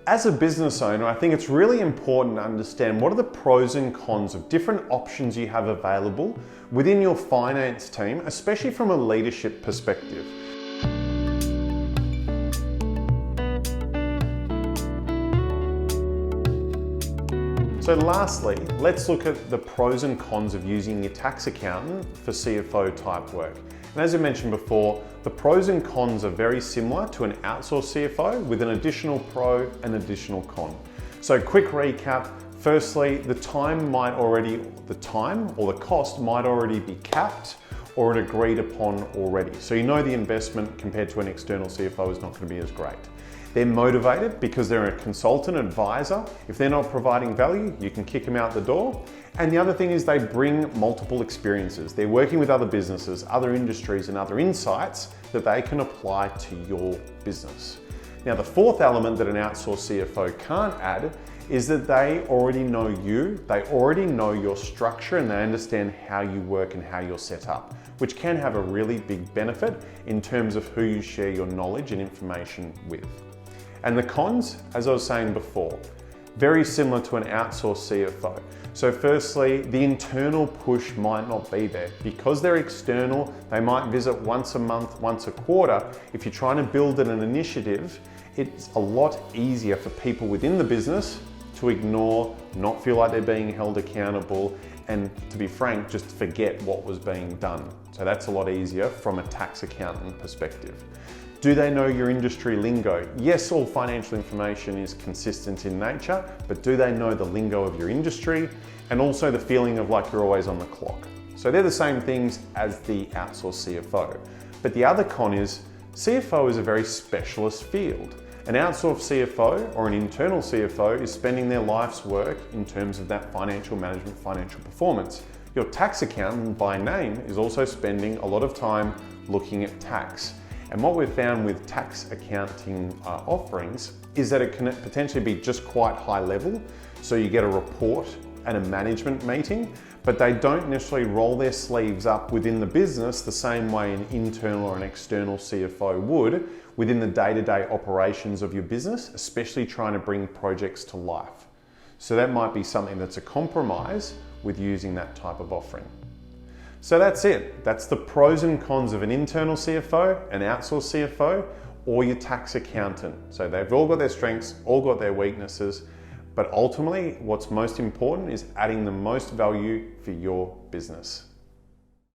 as a business owner, I think it's really important to understand what are the pros and cons of different options you have available within your finance team, especially from a leadership perspective. So lastly, let's look at the pros and cons of using your tax accountant for CFO type work. And as I mentioned before, the pros and cons are very similar to an outsourced CFO with an additional pro and additional con. So quick recap, firstly, the time or the cost might already be capped or agreed upon already. So you know the investment compared to an external CFO is not going to be as great. They're motivated because they're a consultant advisor. If they're not providing value, you can kick them out the door. And the other thing is they bring multiple experiences. They're working with other businesses, other industries, and other insights that they can apply to your business. Now, the fourth element that an outsourced CFO can't add is that they already know you, they already know your structure, and they understand how you work and how you're set up, which can have a really big benefit in terms of who you share your knowledge and information with. And the cons, as I was saying before, very similar to an outsourced CFO. So firstly, the internal push might not be there. Because they're external, they might visit once a month, once a quarter. If you're trying to build an initiative, it's a lot easier for people within the business to ignore, not feel like they're being held accountable, and to be frank, just forget what was being done. So that's a lot easier from a tax accountant perspective. Do they know your industry lingo? Yes, all financial information is consistent in nature, but do they know the lingo of your industry and also the feeling of like you're always on the clock? So they're the same things as the outsourced CFO. But the other con is CFO is a very specialist field. An outsourced CFO or an internal CFO is spending their life's work in terms of that financial management, financial performance. Your tax accountant by name is also spending a lot of time looking at tax. And what we've found with tax accounting offerings is that it can potentially be just quite high level. So you get a report and a management meeting, but they don't necessarily roll their sleeves up within the business the same way an internal or an external CFO would within the day-to-day operations of your business, especially trying to bring projects to life. So that might be something that's a compromise with using that type of offering. So that's it. That's the pros and cons of an internal CFO, an outsourced CFO, or your tax accountant. So they've all got their strengths, all got their weaknesses, but ultimately what's most important is adding the most value for your business.